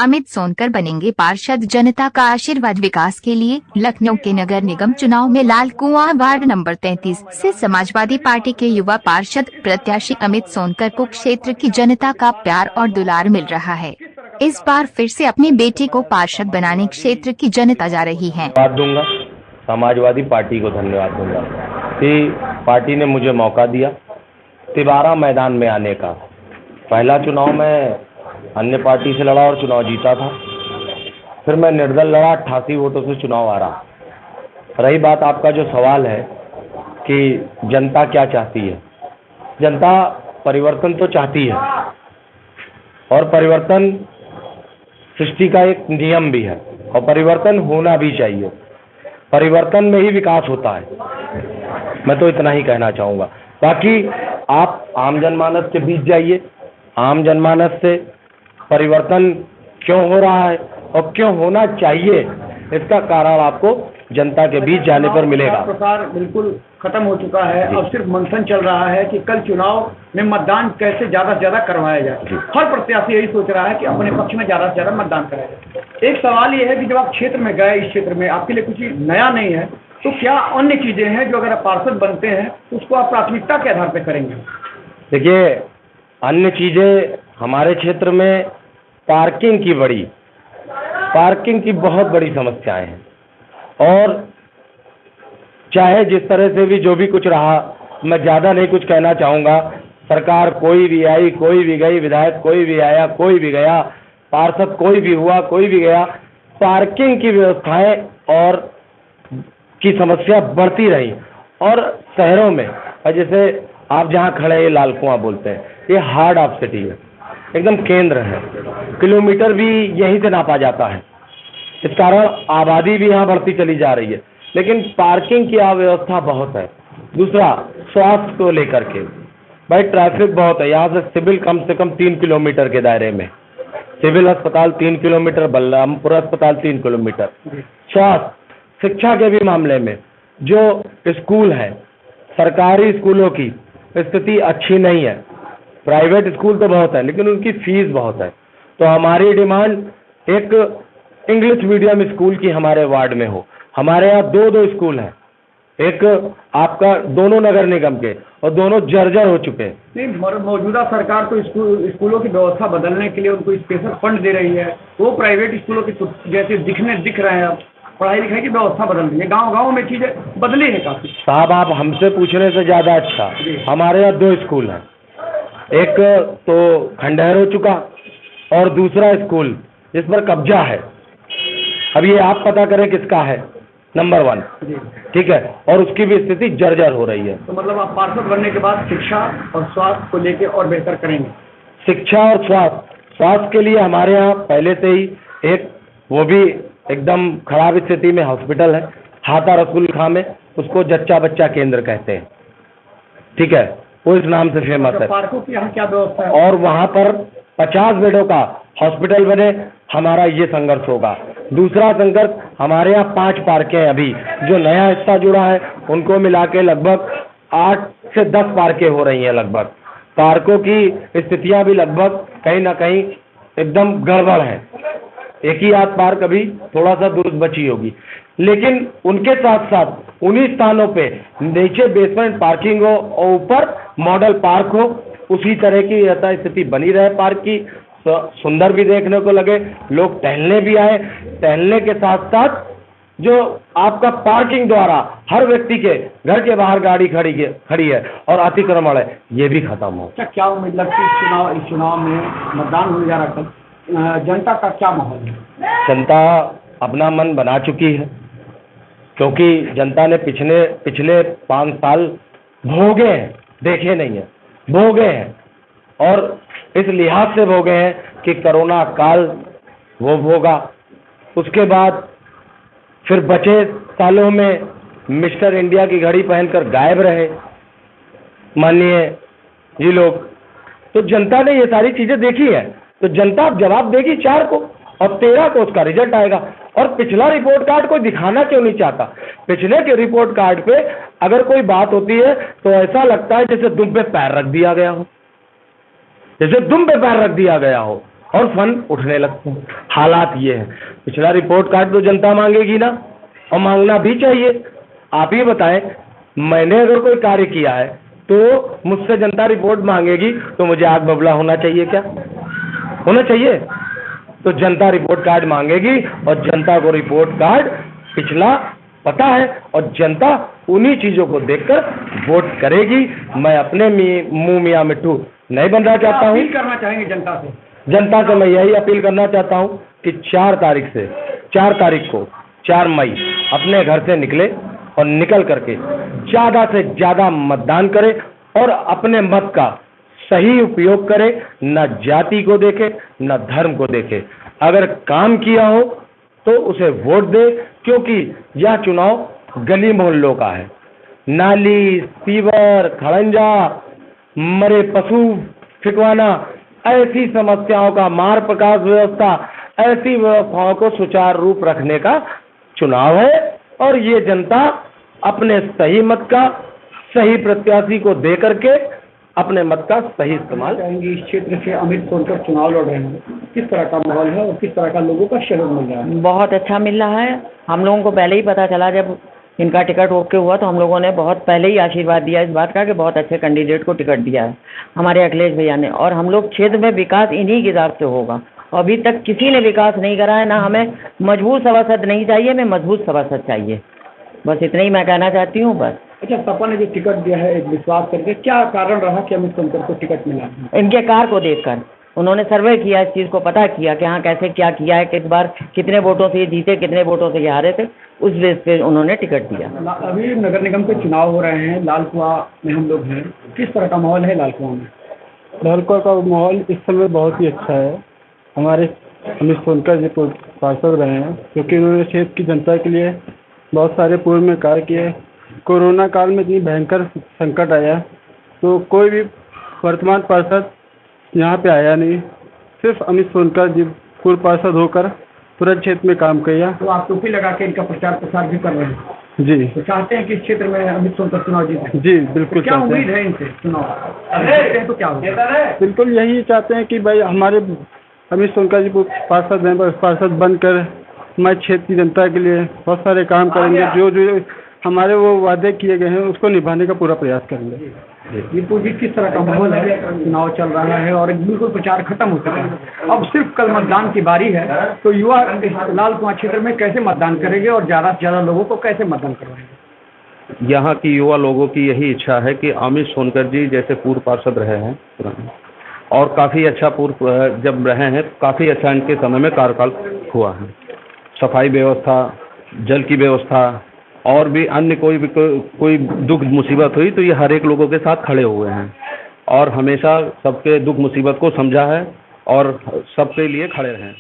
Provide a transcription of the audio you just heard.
अमित सोनकर बनेंगे पार्षद, जनता का आशीर्वाद विकास के लिए। लखनऊ के नगर निगम चुनाव में लाल कुआं वार्ड नंबर 33 से समाजवादी पार्टी के युवा पार्षद प्रत्याशी अमित सोनकर को क्षेत्र की जनता का प्यार और दुलार मिल रहा है। इस बार फिर से अपनी बेटी को पार्षद बनाने क्षेत्र की जनता जा रही है। धन्यवाद दूंगा, समाजवादी पार्टी को धन्यवाद दूंगा कि पार्टी ने मुझे मौका दिया तिबारा मैदान में आने का। पहला चुनाव मैं अन्य पार्टी से लड़ा और चुनाव जीता था, फिर मैं निर्दल लड़ा, 88 वोटों से चुनाव हारा। रही बात आपका जो सवाल है कि जनता क्या चाहती है, जनता परिवर्तन तो चाहती है और परिवर्तन सृष्टि का एक नियम भी है और परिवर्तन होना भी चाहिए। परिवर्तन में ही विकास होता है। मैं तो इतना ही कहना चाहूँगा। बाकी आप आम जनमानस के बीच जाइए, आम जनमानस से परिवर्तन क्यों हो रहा है और क्यों होना चाहिए, इसका कारण आपको जनता के बीच जाने पर मिलेगा। प्रचार बिल्कुल खत्म हो चुका है, अब सिर्फ मंथन चल रहा है कि कल चुनाव में मतदान कैसे ज्यादा से ज्यादा करवाया जाए। हर प्रत्याशी यही सोच रहा है कि अपने पक्ष में ज्यादा से ज्यादा मतदान कराया जाए। एक सवाल ये है कि जब आप क्षेत्र में गए, इस क्षेत्र में आपके लिए कुछ नया नहीं है, तो क्या अन्य चीजें हैं जो अगर आप पार्षद बनते हैं तो उसको आप प्राथमिकता के आधार पर करेंगे? देखिए, अन्य चीजें हमारे क्षेत्र में पार्किंग की बहुत बड़ी समस्याएं हैं और चाहे जिस तरह से भी जो भी कुछ रहा, मैं ज़्यादा नहीं कुछ कहना चाहूँगा। सरकार कोई भी आई, कोई भी गई, विधायक कोई भी आया, कोई भी गया, पार्षद कोई भी हुआ, कोई भी गया, पार्किंग की व्यवस्थाएं और की समस्या बढ़ती रही। और शहरों में, और जैसे आप जहाँ खड़े हैं, ये लाल कुआं बोलते हैं, ये हार्ट ऑफ सिटी है, एकदम केंद्र है, किलोमीटर भी यहीं से नापा जाता है। इस कारण आबादी भी यहाँ बढ़ती चली जा रही है, लेकिन पार्किंग की अव्यवस्था बहुत है। दूसरा, स्वास्थ्य को लेकर के भाई ट्रैफिक बहुत है। यहाँ से सिविल कम से कम 3 किलोमीटर के दायरे में, सिविल अस्पताल 3 किलोमीटर, बलरामपुर अस्पताल 3 किलोमीटर। स्वास्थ्य, शिक्षा के भी मामले में जो स्कूल है, सरकारी स्कूलों की स्थिति अच्छी नहीं है। प्राइवेट स्कूल तो बहुत है लेकिन उनकी फीस बहुत है। तो हमारी डिमांड एक इंग्लिश मीडियम स्कूल की हमारे वार्ड में हो। हमारे यहाँ दो स्कूल हैं, एक आपका दोनों नगर निगम के और दोनों जर्जर हो चुके हैं। नहीं, मौजूदा सरकार तो स्कूलों की व्यवस्था बदलने के लिए उनको स्पेशल फंड दे रही है। वो प्राइवेट स्कूलों के जैसे दिख रहे हैं, पढ़ाई लिखाई की व्यवस्था बदल रही है, गांव में चीजें बदली है काफी। साहब, आप हमसे पूछने से ज्यादा अच्छा, हमारे यहाँ 2 स्कूल हैं, एक तो खंडहर हो चुका और दूसरा स्कूल जिस पर कब्जा है। अब ये आप पता करें किसका है, नंबर 1, ठीक है, और उसकी भी स्थिति जर्जर हो रही है। तो मतलब आप पार्षद बनने के बाद शिक्षा और स्वास्थ्य को लेके और बेहतर करेंगे? शिक्षा और स्वास्थ्य के लिए हमारे यहाँ पहले से ही एक, वो भी एकदम खराब स्थिति में हॉस्पिटल है, हाथा रसूल खां में, उसको जच्चा बच्चा केंद्र कहते हैं, ठीक है, वो इस नाम से फेमस है। पार्कों की यहाँ क्या व्यवस्था है? और वहाँ पर 50 बेडों का हॉस्पिटल बने, हमारा ये संघर्ष होगा। दूसरा संघर्ष, हमारे यहाँ 5 पार्कें हैं अभी, जो नया हिस्सा जुड़ा है उनको मिला के लगभग 8 से 10 पार्कें हो रही हैं। लगभग पार्कों की स्थितियाँ भी लगभग कहीं ना कहीं एकदम गड़बड़ है। एक ही आध पार्क अभी थोड़ा सा दुरुस्त बची होगी, लेकिन उनके साथ साथ उन्हीं स्थानों पे नीचे बेसमेंट पार्किंग हो और ऊपर मॉडल पार्क हो, उसी तरह की यथा स्थिति बनी रहे। पार्क की सुंदर भी देखने को लगे, लोग टहलने भी आए, टहलने के साथ साथ जो आपका पार्किंग द्वारा हर व्यक्ति के घर के बाहर गाड़ी खड़ी है और अतिक्रमण है, ये भी खत्म हो। क्या उम्मीद लगती है इस चुनाव में मतदान होने जा रहा है, जनता का क्या माहौल है? जनता अपना मन बना चुकी है, क्योंकि जनता ने पिछले 5 साल भोगे हैं, देखे नहीं है, भोगे हैं, और इस लिहाज से भोगे हैं कि कोरोना काल वो भोगा, उसके बाद फिर बचे सालों में मिस्टर इंडिया की घड़ी पहनकर गायब रहे माननीय ये लोग। तो जनता ने ये सारी चीजें देखी है, तो जनता अब जवाब देगी 4 को और 13 को उसका रिजल्ट आएगा। और पिछला रिपोर्ट कार्ड कोई दिखाना क्यों नहीं चाहता? पिछले के रिपोर्ट कार्ड पे अगर कोई बात होती है तो ऐसा लगता है जैसे दुम पे पैर रख दिया गया हो, जैसे दुम पे पैर रख दिया गया हो। और फंड उठने लगते हैं। हालात ये है। पिछला रिपोर्ट कार्ड तो जनता मांगेगी ना, और मांगना भी चाहिए। आप ही बताएं, मैंने अगर कोई कार्य किया है तो मुझसे जनता रिपोर्ट मांगेगी, तो मुझे आग बबला होना चाहिए क्या? होना चाहिए। तो जनता रिपोर्ट कार्ड मांगेगी, और जनता को रिपोर्ट कार्ड पिछला पता है, और जनता उन्हीं चीजों को देखकर वोट करेगी। मैं अपने मुंह मियां मिट्ठू नहीं बनना चाहता हूँ। अपील करना चाहेंगे जनता से? जनता से मैं यही अपील करना चाहता हूँ कि 4 तारीख को 4 मई अपने घर से निकले, और निकल करके ज्यादा से ज्यादा मतदान करें, और अपने मत का सही उपयोग करे, न जाति को देखे न धर्म को देखे। अगर काम किया हो तो उसे वोट दे, क्योंकि यह चुनाव गली मोहल्लों का है। नाली, सीवर, खड़ंजा, मरे पशु फिकवाना, ऐसी समस्याओं का, मार्ग प्रकाश व्यवस्था, ऐसी व्यवस्थाओं को सुचारू रूप रखने का चुनाव है। और ये जनता अपने सही मत का सही प्रत्याशी को दे करके अपने मत का सही इस्तेमाल करेंगे। इस क्षेत्र से अमित सोनकर चुनाव लड़ रहे हैं, किस तरह का माहौल है और किस तरह का लोगों का सहयोग मिल रहा है? बहुत अच्छा मिल रहा है। हम लोगों को पहले ही पता चला, जब इनका टिकट ओके हुआ तो हम लोगों ने बहुत पहले ही आशीर्वाद दिया इस बात का कि बहुत अच्छे कैंडिडेट को टिकट दिया है हमारे अखिलेश भैया ने। और हम लोग क्षेत्र में विकास इन्हीं के हिसाब से होगा। अभी तक किसी ने विकास नहीं करा है। ना हमें मजबूत सभासद नहीं चाहिए, हमें मजबूत सभासद चाहिए। बस इतना ही मैं कहना चाहती हूँ। बस अच्छा, सपा ने जो टिकट दिया है एक विश्वास करके, क्या कारण रहा कि अमित सोनकर को टिकट मिला? इनके कार को देखकर उन्होंने सर्वे किया, इस चीज़ को पता किया कि हाँ कैसे क्या किया है, किस बार कितने वोटों से ये जीते, कितने वोटों से ये हारे थे, उस बेस पे उन्होंने टिकट दिया। अभी नगर निगम के चुनाव हो रहे हैं, लाल कुआं में हम लोग हैं, किस तरह का माहौल है लाल कुआं में? लाल कुआं का माहौल इस समय बहुत ही अच्छा है। हमारे अमित सोनकर जी पार्षद रहे हैं, क्योंकि उन्होंने क्षेत्र की जनता के लिए बहुत सारे पूर्व में कार्य किए। कोरोना काल में इतनी भयंकर संकट आया तो कोई भी वर्तमान पार्षद यहाँ पे आया नहीं, सिर्फ अमित सोनकर जी पूर्व पार्षद होकर पूरे क्षेत्र में काम किया। तो आप टोपी लगा के इनका प्रचार प्रसार भी कर रहे हैं जी, तो चाहते हैं कि इस क्षेत्र में अमित सोनकर चुनाव जीते? जी बिल्कुल क्या चाहते उम्मीद हैं। है इनसे चुनाव? अगर जीतते हैं तो क्या होगा? बिल्कुल यही चाहते हैं कि भाई हमारे अमित सोनकर जी पार्षद हैं, पार्षद बनकर हमारे क्षेत्र की जनता के लिए बहुत सारे काम करेंगे। जो जो हमारे वो वादे किए गए हैं उसको निभाने का पूरा प्रयास करेंगे। दीपू जी, किस तरह का माहौल है? चुनाव चल रहा है और बिल्कुल प्रचार खत्म हो चुका है, अब सिर्फ कल मतदान की बारी है, तो युवा लाल कुआं क्षेत्र में कैसे मतदान करेंगे और ज़्यादा से ज़्यादा लोगों को कैसे मतदान करवाएंगे? यहाँ की युवा लोगों की यही इच्छा है कि अमित सोनकर जी जैसे पूर्व पार्षद रहे हैं और काफ़ी अच्छा पूर्व जब रहे हैं, काफ़ी अच्छा इनके समय में कार्यकाल हुआ है। सफाई व्यवस्था, जल की व्यवस्था और भी अन्य कोई दुख मुसीबत हुई तो ये हर एक लोगों के साथ खड़े हुए हैं और हमेशा सबके दुख मुसीबत को समझा है और सबके लिए खड़े रहे हैं।